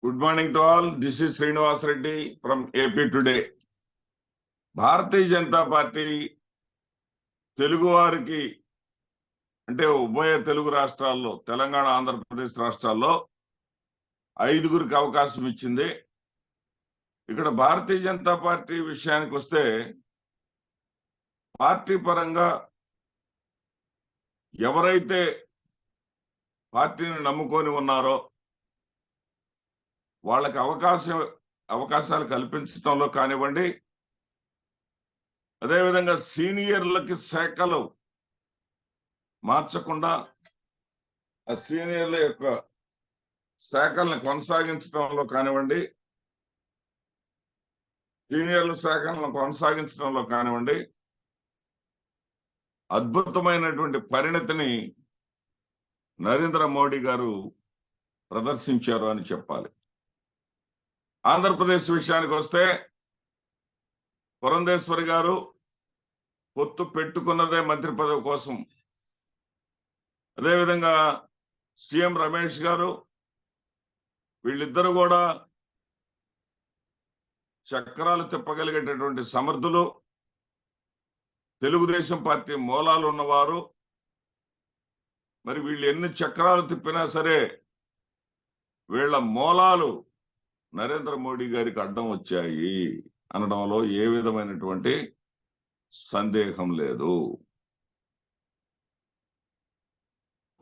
Good morning to all. This is Srinivas Reddy from AP today. Bharatiya Janata party Telugu వారికి అంటే ఉభయ తెలుగు రాష్ట్రాల్లో తెలంగాణ ఆంధ్రప్రదేశ్ రాష్ట్రాల్లో 5గురికి అవకాశం ఇచ్చింది. ఇక్కడ భారతీయ జనతా పార్టీ విషయానికి వస్తే పార్టీ పరంగా ఎవరైతే పార్టీని నమ్ముకొని ఉన్నారో వాళ్ళకి అవకాశాలు కల్పించడంలో కానివ్వండి, అదేవిధంగా సీనియర్లకి శాఖలు మార్చకుండా ఆ సీనియర్ల యొక్క శాఖలను కొనసాగించడంలో కానివ్వండి, అద్భుతమైనటువంటి పరిణతిని నరేంద్ర మోడీ గారు ప్రదర్శించారు అని చెప్పాలి. ఆంధ్రప్రదేశ్ విషయానికి వస్తే పురంధేశ్వరి గారు పొత్తు పెట్టుకున్నదే మంత్రి పదవి కోసం. అదేవిధంగా సీఎం రమేష్ గారు వీళ్ళిద్దరూ కూడా చక్రాలు తిప్పగలిగేటటువంటి సమర్థులు, తెలుగుదేశం పార్టీ మూలాలు ఉన్నవారు. మరి వీళ్ళు ఎన్ని చక్రాలు తిప్పినా సరే వీళ్ళ మూలాలు నరేంద్ర మోడీ గారికి అడ్డం వచ్చాయి అనడంలో ఏ విధమైనటువంటి సందేహం లేదు.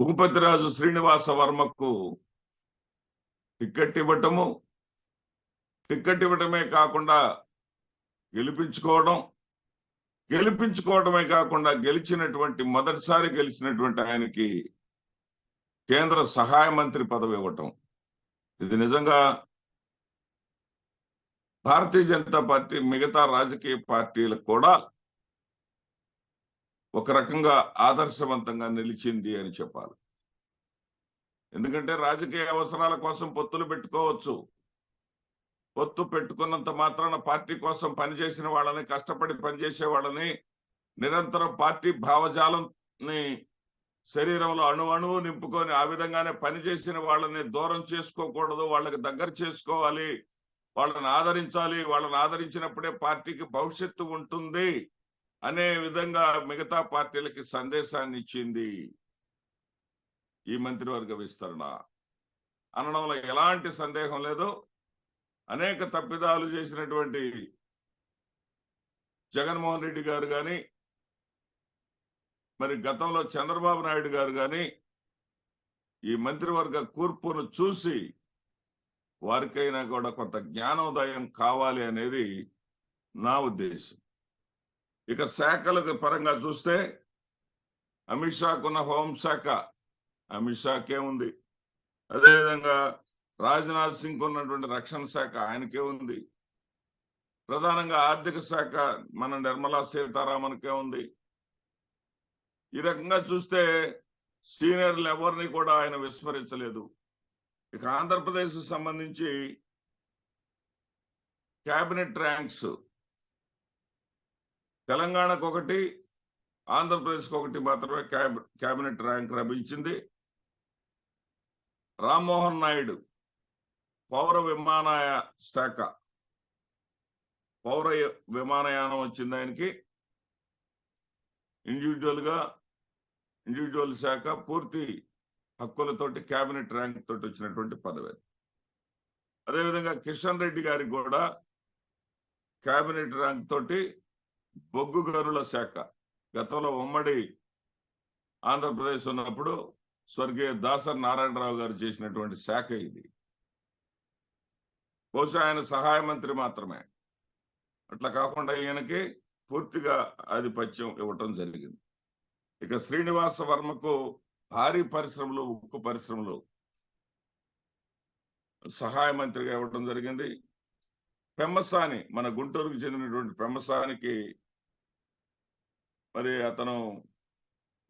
భూపతిరాజు శ్రీనివాస వర్మకు టికెట్ ఇవ్వటమే కాకుండా గెలిపించుకోవడమే కాకుండా మొదటిసారి గెలిచినటువంటి ఆయనకి కేంద్ర సహాయ మంత్రి పదవి ఇవ్వటం, ఇది నిజంగా భారతీయ జనతా పార్టీ మిగతా రాజకీయ పార్టీలకు కూడా ఒక రకంగా ఆదర్శవంతంగా నిలిచింది అని చెప్పాలి. ఎందుకంటే రాజకీయ అవసరాల కోసం పొత్తులు పెట్టుకోవచ్చు. పొత్తు పెట్టుకున్నంత మాత్రాన పార్టీ కోసం పనిచేసిన వాళ్ళని, కష్టపడి పనిచేసే వాళ్ళని, నిరంతరం పార్టీ భావజాలంని శరీరంలో అణువు నింపుకొని ఆ విధంగానే పనిచేసిన వాళ్ళని దూరం చేసుకోకూడదు, వాళ్ళకి దగ్గర చేసుకోవాలి, వాళ్ళని ఆదరించాలి. వాళ్ళని ఆదరించినప్పుడే పార్టీకి భవిష్యత్తు ఉంటుంది అనే విధంగా మిగతా పార్టీలకి సందేశాన్ని ఇచ్చింది ఈ మంత్రివర్గ విస్తరణ అనడంలో ఎలాంటి సందేహం లేదు. అనేక తప్పిదాలు చేసినటువంటి జగన్మోహన్ రెడ్డి గారు కానీ, మరి గతంలో చంద్రబాబు నాయుడు గారు కానీ ఈ మంత్రివర్గ కూర్పును చూసి వారికైనా కూడా కొంత జ్ఞానోదయం కావాలి అనేది నా ఉద్దేశం. ఇక శాఖలకు పరంగా చూస్తే అమిత్ షాకున్న హోంశాఖ అమిత్ షాకే ఉంది. అదేవిధంగా రాజ్నాథ్ సింగ్ ఉన్నటువంటి రక్షణ శాఖ ఆయనకే ఉంది. ప్రధానంగా ఆర్థిక శాఖ మన నిర్మలా సీతారామన్కే ఉంది. ఈ రకంగా చూస్తే సీనియర్లు ఎవరిని కూడా ఆయన విస్మరించలేదు. ఇక ఆంధ్రప్రదేశ్ సంబంధించి క్యాబినెట్ ర్యాంక్స్ తెలంగాణకు ఒకటి, ఆంధ్రప్రదేశ్కి ఒకటి మాత్రమే క్యాబినెట్ ర్యాంక్ లభించింది. రామ్మోహన్ నాయుడు పౌర విమానయానం వచ్చింది ఆయనకి. ఇండివిజువల్ శాఖ పూర్తి హక్కులతోటి క్యాబినెట్ ర్యాంక్ తోటి వచ్చినటువంటి పదవి. అదేవిధంగా కిషన్ రెడ్డి గారికి కూడా క్యాబినెట్ ర్యాంక్ తోటి బొగ్గు గనుల శాఖ, గతంలో ఉమ్మడి ఆంధ్రప్రదేశ్ ఉన్నప్పుడు స్వర్గీయ దాసరి నారాయణరావు గారు చేసినటువంటి శాఖ ఇది. బహుశా ఆయన సహాయ మంత్రి మాత్రమే. అట్లా కాకుండా ఈయనకి పూర్తిగా ఆధిపత్యం ఇవ్వటం జరిగింది. ఇక శ్రీనివాస వర్మకు భారీ పరిశ్రమలు, ఉక్కు పరిశ్రమలు సహాయ మంత్రిగా ఇవ్వడం జరిగింది. పెమ్మసాని, మన గుంటూరుకు చెందినటువంటి పెమ్మసానికి మరి అతను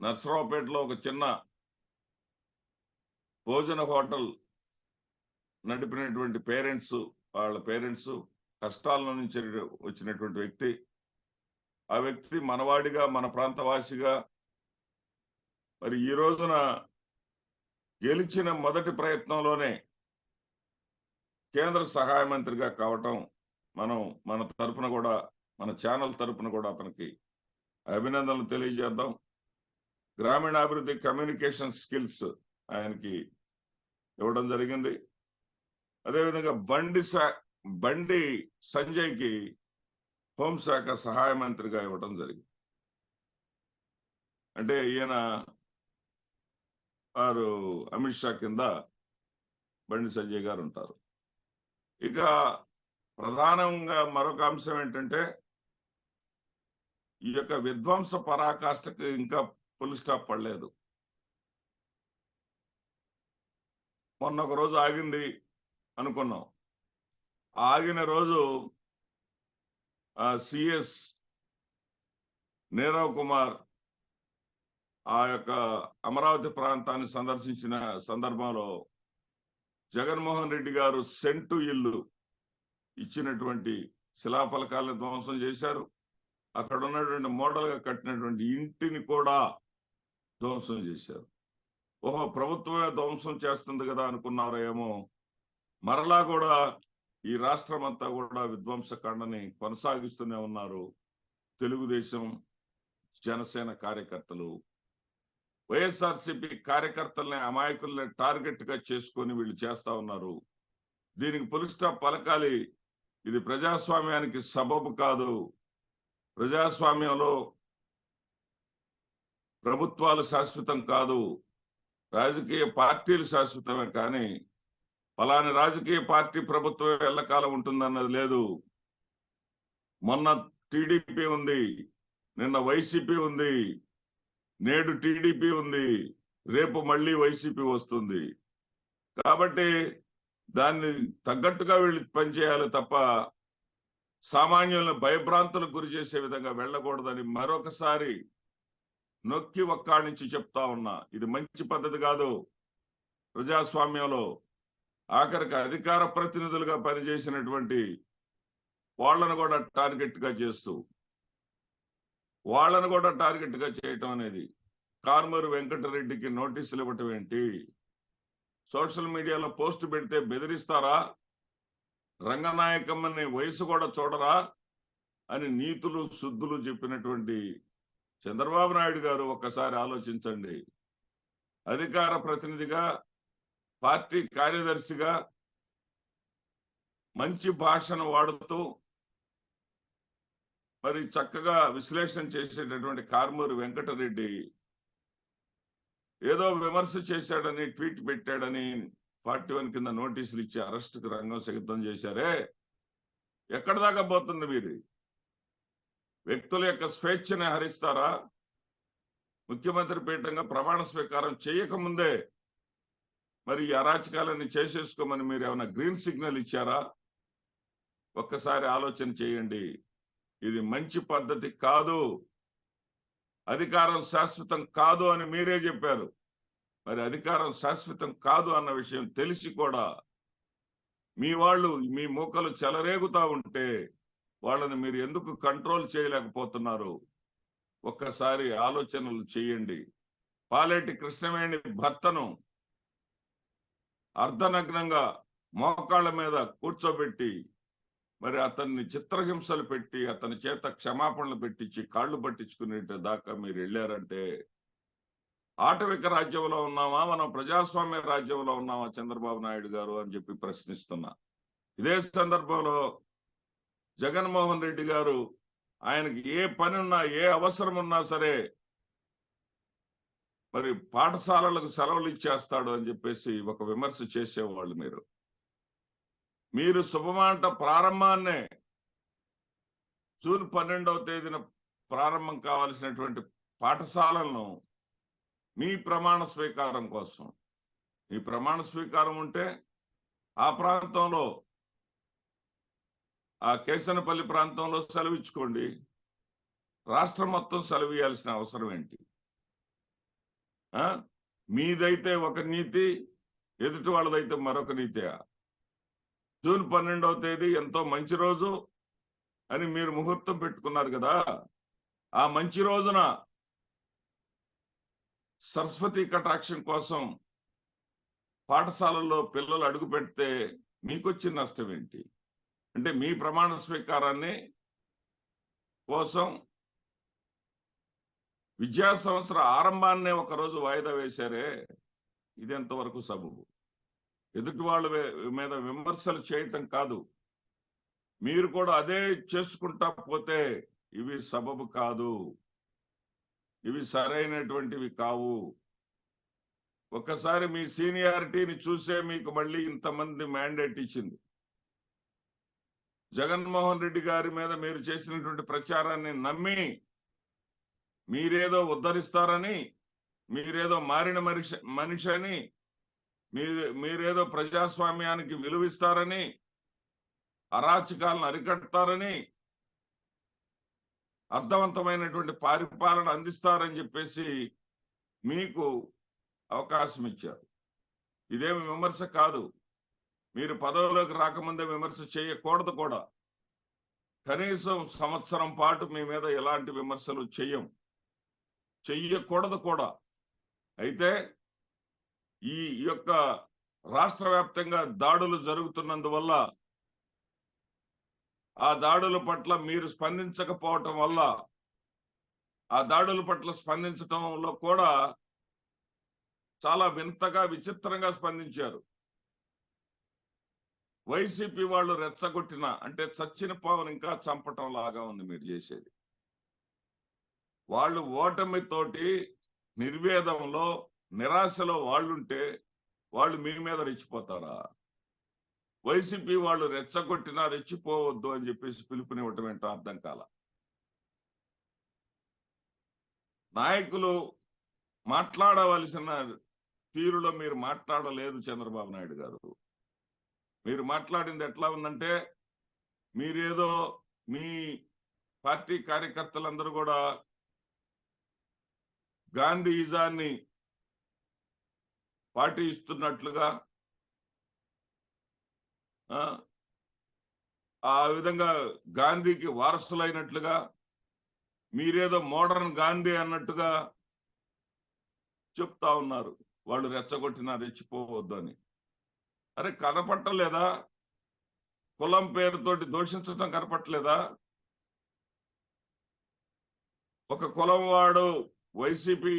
నర్సరావుపేటలో ఒక చిన్న భోజన హోటల్ నడిపినటువంటి వాళ్ళ పేరెంట్స్ కష్టాల నుంచి వచ్చినటువంటి వ్యక్తి. ఆ వ్యక్తి మనవాడిగా, మన ప్రాంతవాసిగా మరి ఈ రోజున గెలిచిన మొదటి ప్రయత్నంలోనే కేంద్ర సహాయ మంత్రిగా కావటం మనం మన తరపున కూడా, మన ఛానల్ తరపున కూడా అతనికి అభినందనలు తెలియజేద్దాం. గ్రామీణాభివృద్ధి కమ్యూనికేషన్ స్కిల్స్ ఆయనకి ఇవ్వడం జరిగింది. అదేవిధంగా బండి సంజయ్కి హోంశాఖ సహాయ మంత్రిగా ఇవ్వడం జరిగింది. అంటే ఈయన వారు అమిత్ షా కింద బండి సంజయ్ గారు ఉంటారు. ఇక ప్రధానంగా మరొక అంశం ఏంటంటే, ఈ యొక్క విధ్వంస పరాకాష్ఠకు ఇంకా ఫుల్ స్టాప్ పడలేదు. మొన్న ఒక రోజు ఆగింది అనుకున్నాం. ఆగిన రోజు సిఎస్ నీరవ్ కుమార్ ఆ యొక్క అమరావతి ప్రాంతాన్ని సందర్శించిన సందర్భంలో జగన్మోహన్ రెడ్డి గారు సెంటు ఇల్లు ఇచ్చినటువంటి శిలాఫలకాలను ధ్వంసం చేశారు. అక్కడ ఉన్నటువంటి మోడల్ గా కట్టినటువంటి ఇంటిని కూడా ధ్వంసం చేశారు. ఓహో, ప్రభుత్వమే ధ్వంసం చేస్తుంది కదా అనుకున్నారో ఏమో. మరలా కూడా ఈ రాష్ట్రం అంతా కూడా విధ్వంసకాండని కొనసాగిస్తూనే ఉన్నారు తెలుగుదేశం, జనసేన కార్యకర్తలు. వైఎస్ఆర్సీపీ కార్యకర్తల్ని, అమాయకుల్ని టార్గెట్ గా చేసుకొని వీళ్ళు చేస్తా ఉన్నారు. దీనికి ఫుల్ స్టాప్ పలకాలి. ఇది ప్రజాస్వామ్యానికి సబబు కాదు. ప్రజాస్వామ్యంలో ప్రభుత్వాలు శాశ్వతం కాదు, రాజకీయ పార్టీలు శాశ్వతమే. కానీ ఫలాని రాజకీయ పార్టీ ప్రభుత్వం ఎల్లకాలం ఉంటుందన్నది లేదు. మొన్న టీడీపీ ఉంది, నిన్న వైసీపీ ఉంది, నేడు టీడీపీ ఉంది, రేపు మళ్ళీ వైసీపీ వస్తుంది. కాబట్టి దాన్ని తగ్గట్టుగా వీళ్ళు పనిచేయాలి తప్ప సామాన్యులను భయభ్రాంతులకు గురి చేసే విధంగా వెళ్ళకూడదని మరొకసారి నొక్కి ఒక్కాడించి చెప్తా ఉన్నా. ఇది మంచి పద్ధతి కాదు. ప్రజాస్వామ్యంలో ఆఖరికి అధికార ప్రతినిధులుగా పనిచేసినటువంటి వాళ్ళను కూడా టార్గెట్ గా చేస్తూ, వాళ్ళను కూడా టార్గెట్ గా చేయటం అనేది, కారుమూరి వెంకటరెడ్డికి నోటీసులు ఇవ్వటం ఏంటి? సోషల్ మీడియాలో పోస్ట్ పెడితే బెదిరిస్తారా? రంగనాయకమ్మని వయసు కూడా చూడరా అని నీతులు శుద్ధులు చెప్పినటువంటి చంద్రబాబు నాయుడు గారు ఒక్కసారి ఆలోచించండి. అధికార ప్రతినిధిగా, పార్టీ కార్యదర్శిగా మంచి భాషను వాడుతూ మరి చక్కగా విశ్లేషణ చేసేటటువంటి కారుమూరి వెంకటరెడ్డి ఏదో విమర్శ చేశాడని, ట్వీట్ పెట్టాడని 41 కింద నోటీసులు ఇచ్చి అరెస్టుకు రంగం సిద్ధం చేశారే. ఎక్కడ దాకా పోతుంది మీరు? వ్యక్తుల యొక్క స్వేచ్ఛని హరిస్తారా? ముఖ్యమంత్రి పీఠంగా ప్రమాణ స్వీకారం చేయకముందే మరి ఈ అరాచకాలన్నీ చేసేసుకోమని మీరు ఏమైనా గ్రీన్ సిగ్నల్ ఇచ్చారా? ఒక్కసారి ఆలోచన చేయండి. ఇది మంచి పద్ధతి కాదు. అధికారం శాశ్వతం కాదు అని మీరే చెప్పారు. మరి అధికారం శాశ్వతం కాదు అన్న విషయం తెలిసి కూడా మీ వాళ్ళు, మీ మూకలు చెలరేగుతా ఉంటే వాళ్ళని మీరు ఎందుకు కంట్రోల్ చేయలేకపోతున్నారు? ఒక్కసారి ఆలోచనలు చేయండి. పాలేటి కృష్ణవేణి భర్తను అర్ధనగ్నంగా మోకాళ్ళ మీద కూర్చోబెట్టి మరి అతన్ని చిత్రహింసలు పెట్టి అతని చేత క్షమాపణలు పెట్టించి కాళ్ళు పట్టించుకునే దాకా మీరు వెళ్ళారంటే ఆటవిక రాజ్యంలో ఉన్నామా, మనం ప్రజాస్వామ్య రాజ్యంలో ఉన్నామా చంద్రబాబు నాయుడు గారు అని చెప్పి ప్రశ్నిస్తున్నా. ఇదే సందర్భంలో జగన్మోహన్ రెడ్డి గారు ఆయనకి ఏ పని ఉన్నా, ఏ అవసరం ఉన్నా సరే మరి పాఠశాలలకు సెలవులు ఇచ్చేస్తాడు అని చెప్పేసి ఒక విమర్శ చేసేవాళ్ళు. మీరు శుభమాట ప్రారంభాన్నే జూన్ 12వ తేదీన ప్రారంభం కావాల్సినటువంటి పాఠశాలలను మీ ప్రమాణ స్వీకారం కోసం, మీ ప్రమాణ స్వీకారం ఉంటే ఆ ప్రాంతంలో, ఆ కేసనపల్లి ప్రాంతంలో సెలవు ఇచ్చుకోండి. రాష్ట్రం మొత్తం సెలవు ఇవ్వాల్సిన అవసరం ఏంటి? మీదైతే ఒక నీతి, ఎదుటి వాళ్ళదైతే మరొక నీతి. జూన్ 12వ తేదీ ఎంతో మంచి రోజు అని మీరు ముహూర్తం పెట్టుకున్నారు కదా. ఆ మంచి రోజున సరస్వతి కటాక్షం కోసం పాఠశాలల్లో పిల్లలు అడుగు పెడితే మీకొచ్చిన నష్టం ఏంటి? అంటే మీ ప్రమాణ స్వీకారాన్ని కోసం విద్యా సంవత్సర ఆరంభాన్నే ఒకరోజు వాయిదా వేశారే, ఇది ఎంతవరకు సబబు? ఎదుటి వాళ్ళ మీద విమర్శలు చేయటం కాదు, మీరు కూడా అదే చేసుకుంటా పోతే ఇవి సబబు కాదు, ఇవి సరైనటువంటివి కావు. ఒక్కసారి మీ సీనియారిటీని చూసే మీకు మళ్ళీ ఇంతమంది మ్యాండేట్ ఇచ్చింది. జగన్మోహన్ రెడ్డి గారి మీద మీరు చేసినటువంటి ప్రచారాన్ని నమ్మి మీరేదో ఉద్ధరిస్తారని, మీరేదో మారిన మనిషి అని, మీరేదో ప్రజాస్వామ్యానికి విలువిస్తారని, అరాచకాలను అరికడతారని, అర్థవంతమైనటువంటి పరిపాలన అందిస్తారని చెప్పేసి మీకు అవకాశం ఇచ్చారు. ఇదేమి విమర్శ కాదు. మీరు పదవిలోకి రాకముందే విమర్శ చేయకూడదు కూడా. కనీసం సంవత్సరం పాటు మీ మీద ఎలాంటి విమర్శలు చెయ్యకూడదు కూడా. అయితే ఈ యొక్క రాష్ట్ర వ్యాప్తంగా దాడులు జరుగుతున్నందువల్ల, ఆ దాడుల పట్ల మీరు స్పందించకపోవటం వల్ల, ఆ దాడుల పట్ల స్పందించటంలో కూడా చాలా వింతగా విచిత్రంగా స్పందించారు. వైసీపీ వాళ్ళు రెచ్చగొట్టిన, అంటే చచ్చిన పావును ఇంకా చంపటం లాగా ఉంది మీరు చేసేది. వాళ్ళు ఓటమితోటి నిర్వేదంలో, నిరాశలో వాళ్ళుంటే వాళ్ళు మీ మీద రెచ్చిపోతారా? వైసీపీ వాళ్ళు రెచ్చగొట్టినా రెచ్చిపోవద్దు అని చెప్పేసి పిలుపునివ్వటం ఏంటో అర్థం కాల. నాయకులు మాట్లాడవలసిన తీరులో మీరు మాట్లాడలేదు చంద్రబాబు నాయుడు గారు. మీరు మాట్లాడింది ఎట్లా ఉందంటే, మీరేదో మీ పార్టీ కార్యకర్తలందరూ కూడా గాంధీయిజాన్ని పాటిస్తున్నట్లుగా, ఆ విధంగా గాంధీకి వారసులైనట్లుగా, మీరేదో మోడర్న్ గాంధీ అన్నట్టుగా చెప్తా ఉన్నారు. వాళ్ళు రెచ్చగొట్టినా రెచ్చిపోవద్దు అని. అరే కనపట్టలేదా? కులం పేరుతోటి దూషించడం కనపట్టలేదా? ఒక కులం వాడు వైసీపీ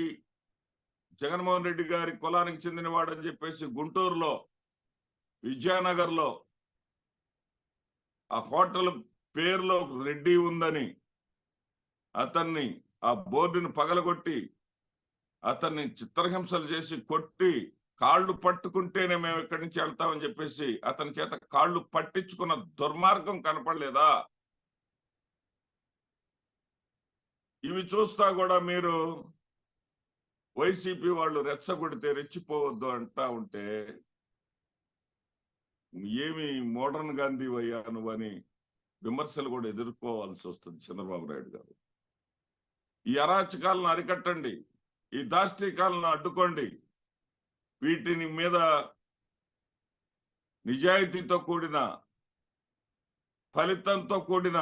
జగన్మోహన్ రెడ్డి గారి కులానికి చెందినవాడు అని చెప్పేసి గుంటూరులో, విద్యానగర్లో ఆ హోటల్ పేరులో రెడ్డి ఉందని అతన్ని, ఆ బోర్డుని పగలగొట్టి అతన్ని చిత్రహింసలు చేసి కొట్టి, కాళ్ళు పట్టుకుంటేనే మేము ఇక్కడి నుంచి వెళ్తామని చెప్పేసి అతని చేత కాళ్ళు పట్టించుకున్న దుర్మార్గం కనపడలేదా? ఇవి చూస్తా కూడా మీరు వైసీపీ వాళ్ళు రెచ్చగొడితే రెచ్చిపోవద్దు అంటా ఉంటే, ఏమి మోడర్న్ గాంధీ అయ్యా నువ్వని విమర్శలు కూడా ఎదుర్కోవాల్సి వస్తుంది చంద్రబాబు నాయుడు గారు. ఈ అరాచకాలను అరికట్టండి, ఈ దాష్టీకాలను అడ్డుకోండి. వీటిని మీద నిజాయితీతో కూడిన, ఫలితంతో కూడిన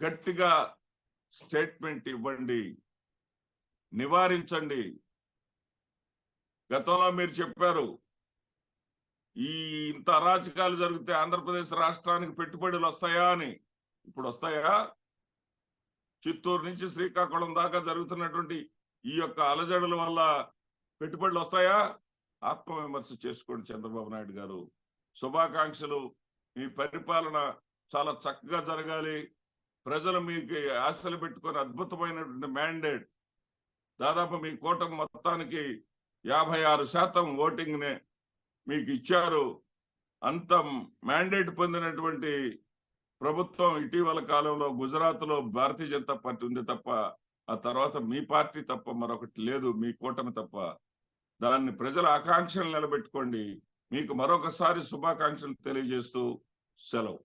గట్టిగా స్టేట్మెంట్ ఇవ్వండి, నివారించండి. గతంలో మీరు చెప్పారు, ఈ ఇంత అరాచకాలు జరిగితే ఆంధ్రప్రదేశ్ రాష్ట్రానికి పెట్టుబడులు వస్తాయా అని. ఇప్పుడు వస్తాయా? చిత్తూరు నుంచి శ్రీకాకుళం దాకా జరుగుతున్నటువంటి ఈ యొక్క అలజడుల వల్ల పెట్టుబడులు వస్తాయా? ఆత్మవిమర్శ చేసుకోండి చంద్రబాబు నాయుడు గారు. శుభాకాంక్షలు. మీ పరిపాలన చాలా చక్కగా జరగాలి. ప్రజలు మీకు ఆశలు పెట్టుకొని అద్భుతమైనటువంటి మ్యాండేట్, దాదాపు మీ కూటమి మొత్తానికి 56% ఓటింగ్ నే మీకు ఇచ్చారు. అంత మ్యాండేట్ పొందినటువంటి ప్రభుత్వం ఇటీవల కాలంలో గుజరాత్ లో భారతీయ జనతా పార్టీ ఉంది తప్ప, ఆ తర్వాత మీ పార్టీ తప్ప మరొకటి లేదు, మీ కూటమి తప్ప. దాన్ని ప్రజల ఆకాంక్షలు నిలబెట్టుకోండి. మీకు మరొకసారి శుభాకాంక్షలు తెలియజేస్తూ సెలవు.